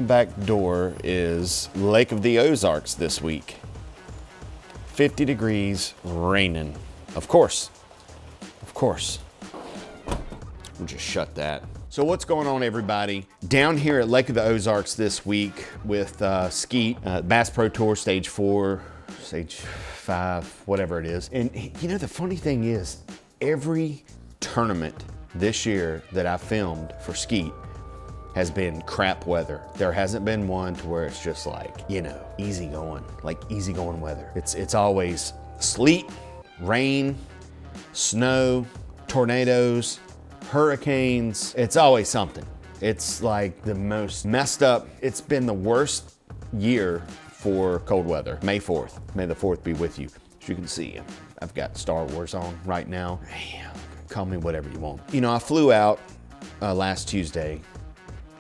back door is Lake of the Ozarks this week. 50 degrees, raining. Of course. We'll just shut that. So what's going on, everybody? Down here at Lake of the Ozarks this week with Skeet, Bass Pro Tour Stage 4, Stage 5, whatever it is. And you know, the funny thing is, every tournament this year that I filmed for Skeet has been crap weather. There hasn't been one to where it's just like, you know, easy going weather. It's always sleet, rain, snow, tornadoes, hurricanes. It's always something. It's like the most messed up. It's been the worst year for cold weather. May 4th. May the 4th be with you. As you can see, I've got Star Wars on right now. Call me whatever you want. You know, I flew out last Tuesday,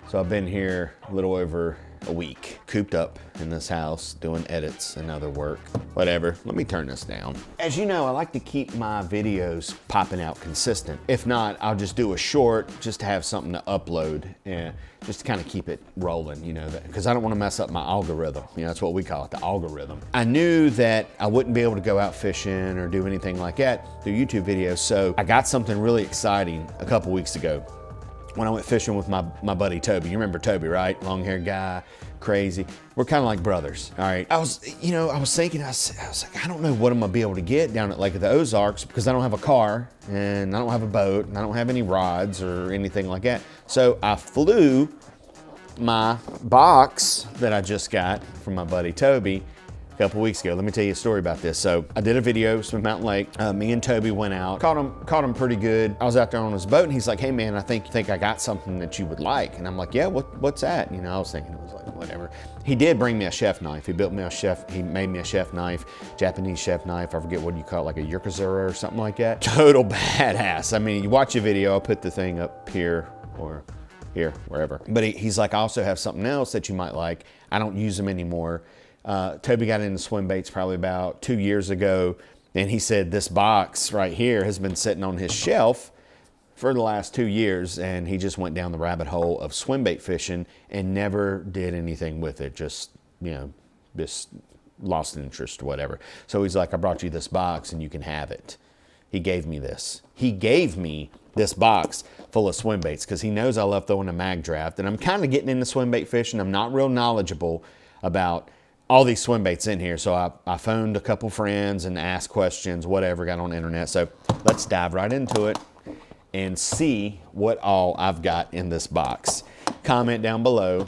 so I've been here a little over a week, cooped up in this house, doing edits and other work, whatever. Let me turn this down. As you know, I like to keep my videos popping out consistent. If not, I'll just do a short just to have something to upload and just to kind of keep it rolling, you know, because I don't want to mess up my algorithm. You know, that's what we call it, the algorithm. I knew that I wouldn't be able to go out fishing or do anything like that through YouTube videos, so I got something really exciting a couple weeks ago when I went fishing with my buddy Toby. You remember Toby, right? Long-haired guy, crazy. We're kind of like brothers, all right? I was thinking, I was like, I don't know what I'm gonna be able to get down at Lake of the Ozarks because I don't have a car and I don't have a boat and I don't have any rods or anything like that. So I flew my box that I just got from my buddy Toby a couple weeks ago. Let me tell you a story about this. So I did a video, Swim Mountain Lake. Me and Toby went out, caught him pretty good. I was out there on his boat and he's like, hey man, I think I got something that you would like. And I'm like, yeah, what's that? You know, I was thinking it was like, whatever. He did bring me a chef knife. He made me a chef knife, Japanese chef knife. I forget what you call it, like a Yakuza or something like that. Total badass. I mean, you watch a video, I'll put the thing up here or here, wherever. But he's like, I also have something else that you might like. I don't use them anymore. Toby got into Swimbaits probably about 2 years ago, and he said this box right here has been sitting on his shelf for the last 2 years, and he just went down the rabbit hole of swimbait fishing and never did anything with it. Just, you know, just lost interest or whatever. So he's like, I brought you this box and you can have it. He gave me this. He gave me this box full of swimbaits because he knows I love throwing a mag draft, and I'm kind of getting into swimbait fishing. I'm not real knowledgeable about all these swim baits in here. So I phoned a couple friends and asked questions, whatever, got on the internet. So let's dive right into it and see what all I've got in this box. Comment down below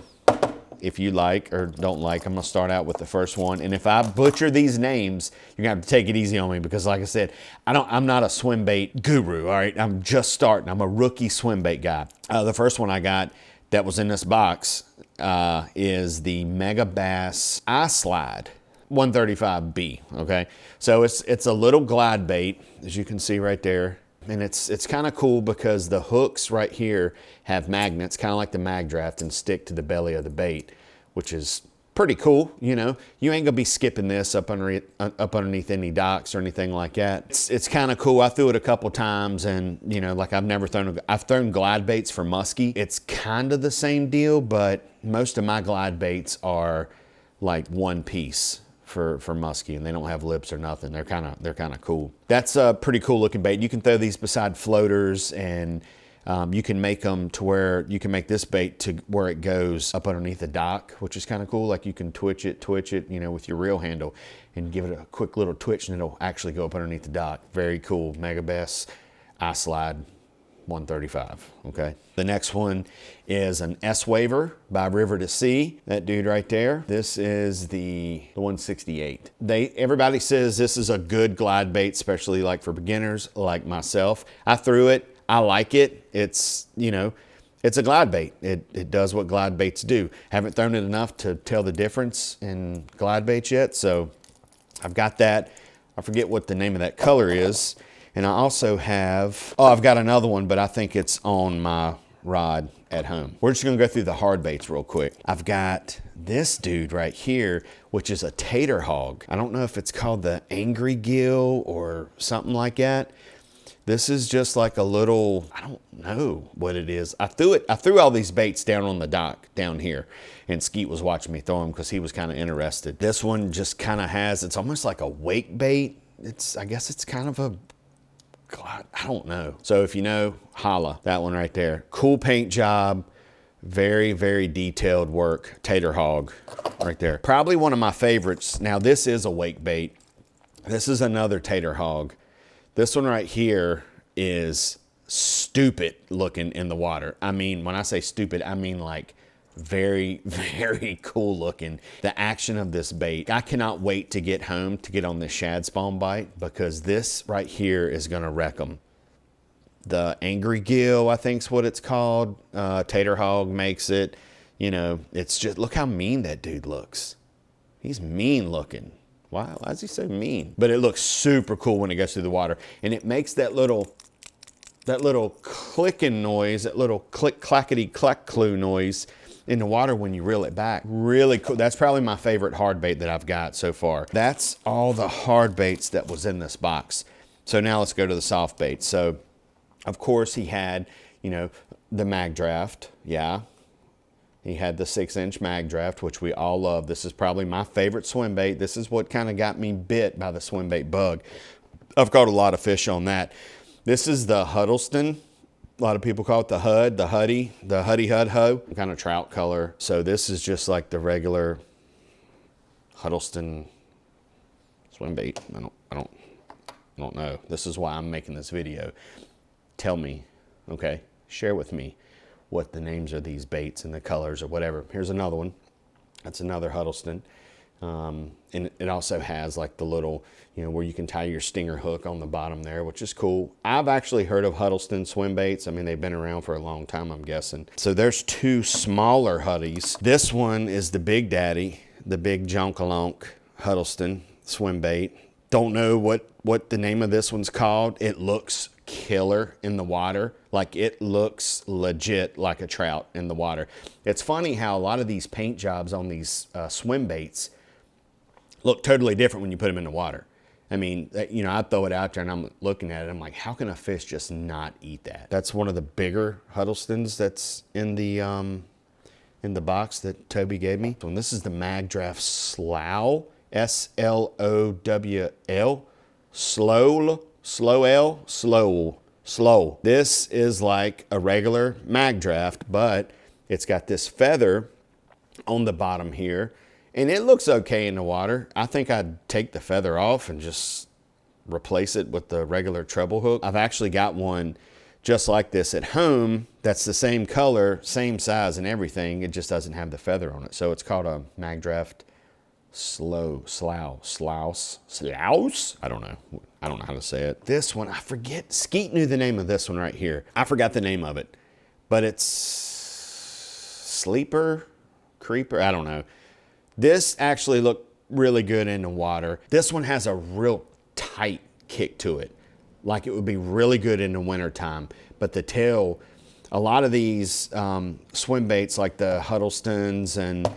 if you like or don't like. I'm gonna start out with the first one. And if I butcher these names, you're gonna have to take it easy on me because like I said, I'm not a swim bait guru, all right? I'm just starting. I'm a rookie swim bait guy. The first one I got that was in this box is the Mega Bass iSlide 135B, okay? So it's a little glide bait, as you can see right there. And it's kind of cool because the hooks right here have magnets, kind of like the mag draft, and stick to the belly of the bait, which is pretty cool. You know, you ain't gonna be skipping this up underneath any docks or anything like that. It's kind of cool. I threw it a couple times, and you know, like I've thrown glide baits for muskie. It's kind of the same deal, but most of my glide baits are like one piece for muskie, and they don't have lips or nothing. They're kind of cool. That's a pretty cool looking bait. You can throw these beside floaters, and you can make them to where you can make this bait to where it goes up underneath the dock, which is kind of cool. Like you can twitch it, you know, with your reel handle and give it a quick little twitch and it'll actually go up underneath the dock. Very cool. Mega Bass iSlide 135, okay? The next one is an S-Waver by River to Sea. That dude right there. This is the 168. Everybody says this is a good glide bait, especially like for beginners like myself. I threw it. I like it. It's, you know, it's a glide bait. It does what glide baits do. Haven't thrown it enough to tell the difference in glide baits yet, so I've got that. I forget what the name of that color is. And I also have, I've got another one, but I think it's on my rod at home. We're just gonna go through the hard baits real quick. I've got this dude right here, which is a tater hog. I don't know if it's called the Angry Gill or something like that. This is just like a little, I don't know what it is. I threw all these baits down on the dock down here, and Skeet was watching me throw them because he was kind of interested. This one just kind of has, it's almost like a wake bait. I guess it's kind of a, God, I don't know. So if you know, holla, that one right there. Cool paint job. Very, very detailed work. Tater hog right there. Probably one of my favorites. Now this is a wake bait. This is another tater hog. This one right here is stupid looking in the water. I mean, when I say stupid, I mean like very, very cool looking. The action of this bait. I cannot wait to get home to get on this shad spawn bite, because this right here is gonna wreck them. The Angry Gill, I think is what it's called. Tater hog makes it. You know, it's just, look how mean that dude looks. He's mean looking. Wow, why is he so mean? But it looks super cool when it goes through the water. And it makes that little clicking noise, that little click clackety clack clue noise in the water when you reel it back. Really cool. That's probably my favorite hard bait that I've got so far. That's all the hard baits that was in this box. So now let's go to the soft baits. So of course he had, you know, the mag draft. Yeah. He had the 6-inch mag draft, which we all love. This is probably my favorite swim bait. This is what kind of got me bit by the swim bait bug. I've caught a lot of fish on that. This is the Huddleston. A lot of people call it the Hud, the Huddy, the Huddy Hud Ho, kind of trout color. So this is just like the regular Huddleston swim bait. I don't know. This is why I'm making this video. Tell me, okay, share with me what the names of these baits and the colors or whatever. Here's another one. That's another Huddleston. And it also has like the little, you know, where you can tie your stinger hook on the bottom there, which is cool. I've actually heard of Huddleston swim baits. I mean, they've been around for a long time, I'm guessing. So there's two smaller Huddies. This one is the Big Daddy, the big Jonkalonk Huddleston swim bait. Don't know what the name of this one's called. It looks killer in the water. Like, it looks legit like a trout in the water. It's funny how a lot of these paint jobs on these swim baits look totally different when you put them in the water. I mean, you know, I throw it out there and I'm looking at it. I'm like, how can a fish just not eat that? That's one of the bigger Huddlestons that's in the box that Toby gave me. And this is the Mag Draft Slow, S-L-O-W-L, slow. This is like a regular mag draft, but it's got this feather on the bottom here, and it looks okay in the water. I think I'd take the feather off and just replace it with the regular treble hook. I've actually got one just like this at home that's the same color, same size and everything. It just doesn't have the feather on it. So it's called a mag draft slouse. I don't know how to say it. This one, I forget. Skeet knew the name of this one right here. I forgot the name of it, but it's Sleeper, Creeper, I don't know. This actually looked really good in the water. This one has a real tight kick to it. Like, it would be really good in the winter time, but the tail, a lot of these swim baits like the Huddlestons and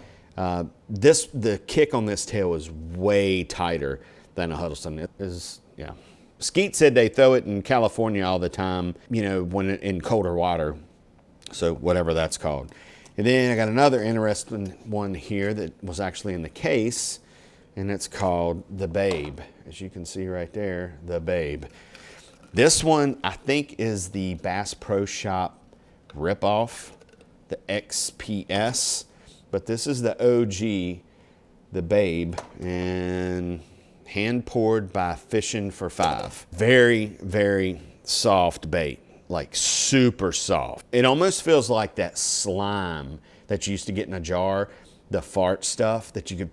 the kick on this tail is way tighter than a Huddleston. It is, yeah. Skeet said they throw it in California all the time, you know, when in colder water. So whatever that's called. And then I got another interesting one here that was actually in the case, and it's called the Babe. As you can see right there, the Babe. This one, I think, is the Bass Pro Shop ripoff, the XPS. But this is the OG, the Babe, and hand poured by Fishing for 5. Very, very soft bait, like super soft. It almost feels like that slime that you used to get in a jar, the fart stuff that you could,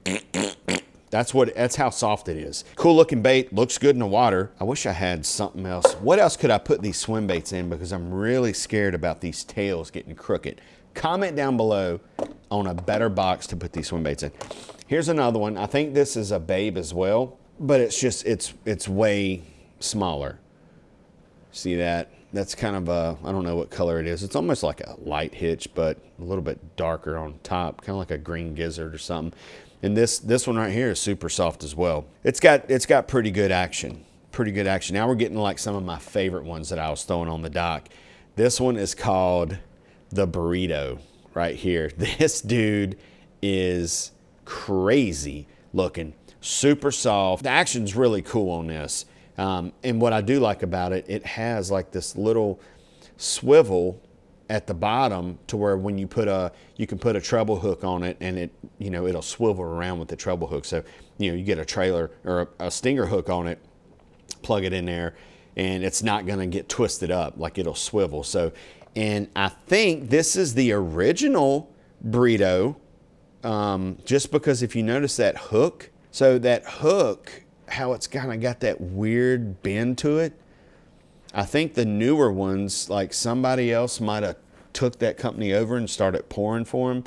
that's how soft it is. Cool looking bait, looks good in the water. I wish I had something else. What else could I put these swim baits in, because I'm really scared about these tails getting crooked. Comment down below on a better box to put these swim baits in. Here's another one. I think this is a Babe as well, but it's just, it's way smaller. See that? That's kind of a, I don't know what color it is. It's almost like a light hitch, but a little bit darker on top, kind of like a green gizzard or something. And this one right here is super soft as well. It's got pretty good action. pretty good action. Now we're getting like some of my favorite ones that I was throwing on the dock. This one is called the Burrito right here. This dude is crazy looking, super soft. The action's really cool on this. And what I do like about it, it has like this little swivel at the bottom to where when you can put a treble hook on it, and it, you know, it'll swivel around with the treble hook. So, you know, you get a trailer or a stinger hook on it, plug it in there, and it's not gonna get twisted up, like it'll swivel. So, and I think this is the original burrito, just because if you notice that hook, so that hook, how it's kind of got that weird bend to it. I think the newer ones, like somebody else might have took that company over and started pouring for them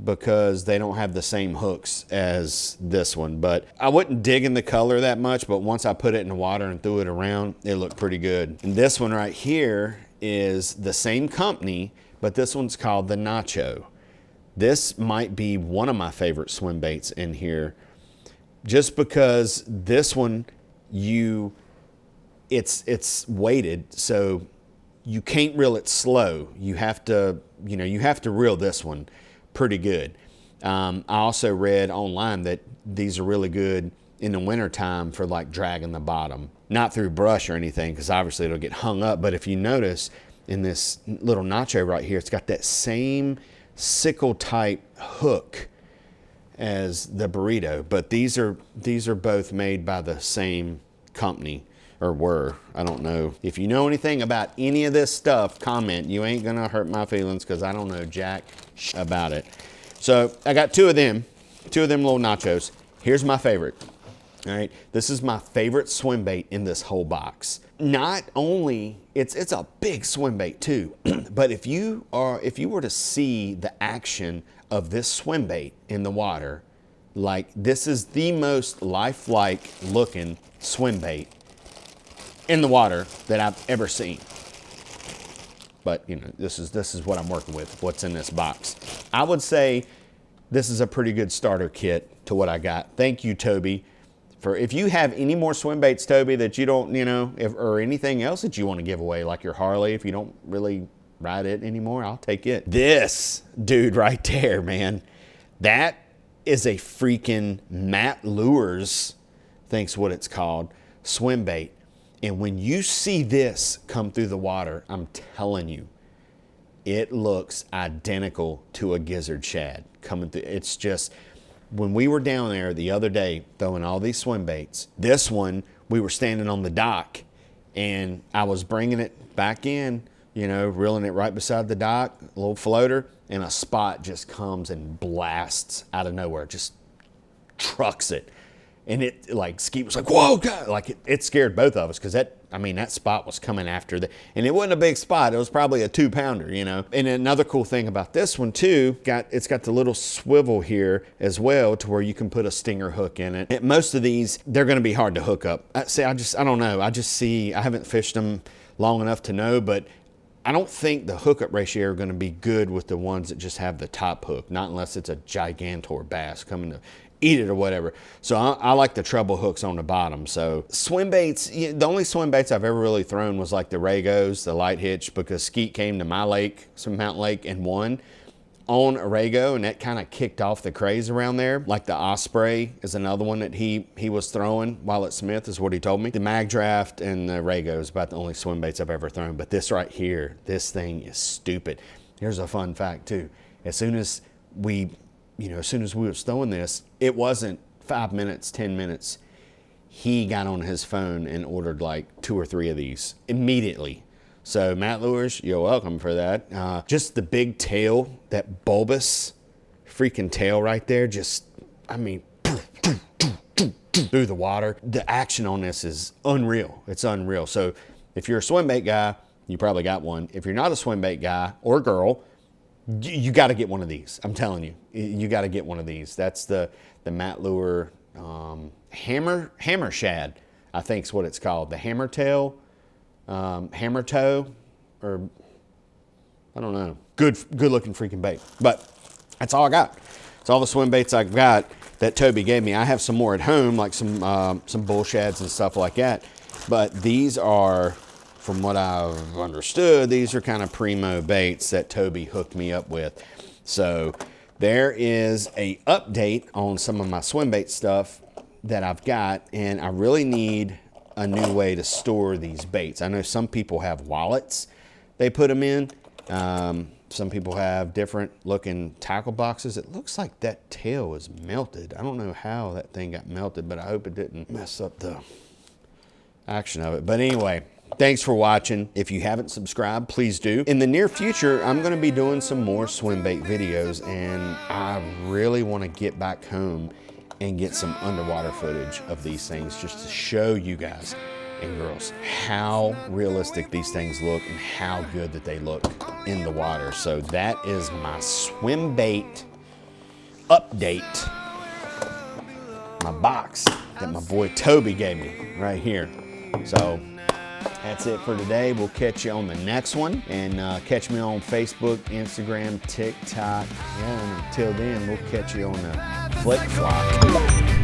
because they don't have the same hooks as this one. But I wouldn't dig in the color that much, but once I put it in the water and threw it around, it looked pretty good. And this one right here is the same company, but this one's called the Nacho. This might be one of my favorite swim baits in here, just because this one, it's weighted, so you can't reel it slow. You have to reel this one pretty good. I also read online that these are really good in the wintertime for like dragging the bottom, not through brush or anything, because obviously it'll get hung up. But if you notice in this little Nacho right here, it's got that same sickle type hook as the Burrito, but these are both made by the same company, or were. I don't know. If you know anything about any of this stuff, comment. You ain't gonna hurt my feelings because I don't know jack about it. So I got two of them little Nachos. Here's my favorite. All right, this is my favorite swim bait in this whole box. Not only, it's a big swim bait too, but if you were to see the action of this swim bait in the water, like this is the most lifelike looking swim bait in the water that I've ever seen. But you know, this is what I'm working with, what's in this box. I would say this is a pretty good starter kit to what I got. Thank you, Toby. If you have any more swim baits, Toby, that you don't, or anything else that you want to give away, like your Harley, if you don't really ride it anymore, I'll take it. This dude right there, man, that is a freaking Matt Lures, thinks what it's called, swim bait. And when you see this come through the water, I'm telling you, it looks identical to a gizzard shad coming through. It's just, when we were down there the other day throwing all these swim baits, this one, we were standing on the dock and I was bringing it back in, reeling it right beside the dock, a little floater, and a spot just comes and blasts out of nowhere, just trucks it. And it, like, Skeet was like, whoa, God! Like, it scared both of us because that spot was coming after the, and it wasn't a big spot. It was probably a 2-pounder, And another cool thing about this one too, it's got the little swivel here as well to where you can put a stinger hook in it. And most of these, they're going to be hard to hook up. I don't know. I haven't fished them long enough to know, but I don't think the hookup ratio are going to be good with the ones that just have the top hook, not unless it's a gigantor bass coming to eat it or whatever. So I like the treble hooks on the bottom. So swim baits, the only swim baits I've ever really thrown was like the Ragos, the light hitch, because Skeet came to my lake, some mountain lake, and won on a Rago, and that kind of kicked off the craze around there. Like the Osprey is another one that he was throwing while at Smith, is what he told me. The Mag Draft and the Rago is about the only swim baits I've ever thrown. But this right here, this thing is stupid. Here's a fun fact too. As soon as we was throwing this, it wasn't 5 minutes, 10 minutes. He got on his phone and ordered like 2 or 3 of these immediately. So Matt Lures, you're welcome for that. Just the big tail, that bulbous freaking tail right there, through the water. The action on this is unreal. It's unreal. So if you're a swim bait guy, you probably got one. If you're not a swim bait guy or girl, you got to get one of these. I'm telling you, you got to get one of these. That's the Matt Lure hammer shad, I think is what it's called. The hammer tail, hammer toe, or I don't know. Good looking freaking bait. But that's all I got. It's all the swim baits I've got that Toby gave me. I have some more at home, like some bull shads and stuff like that. But these are, from what I've understood, these are kind of primo baits that Toby hooked me up with. So there is a update on some of my swim bait stuff that I've got, and I really need a new way to store these baits. I know some people have wallets they put them in. Some people have different looking tackle boxes. It looks like that tail is melted. I don't know how that thing got melted, but I hope it didn't mess up the action of it. But anyway, thanks for watching. If you haven't subscribed, please do. In the near future, I'm gonna be doing some more swim bait videos, and I really wanna get back home and get some underwater footage of these things just to show you guys and girls how realistic these things look and how good that they look in the water. So that is my swim bait update. My box that my boy Toby gave me right here. So that's it for today. We'll catch you on the next one, and catch me on Facebook, Instagram, TikTok. Yeah, and until then, we'll catch you on the flip flop.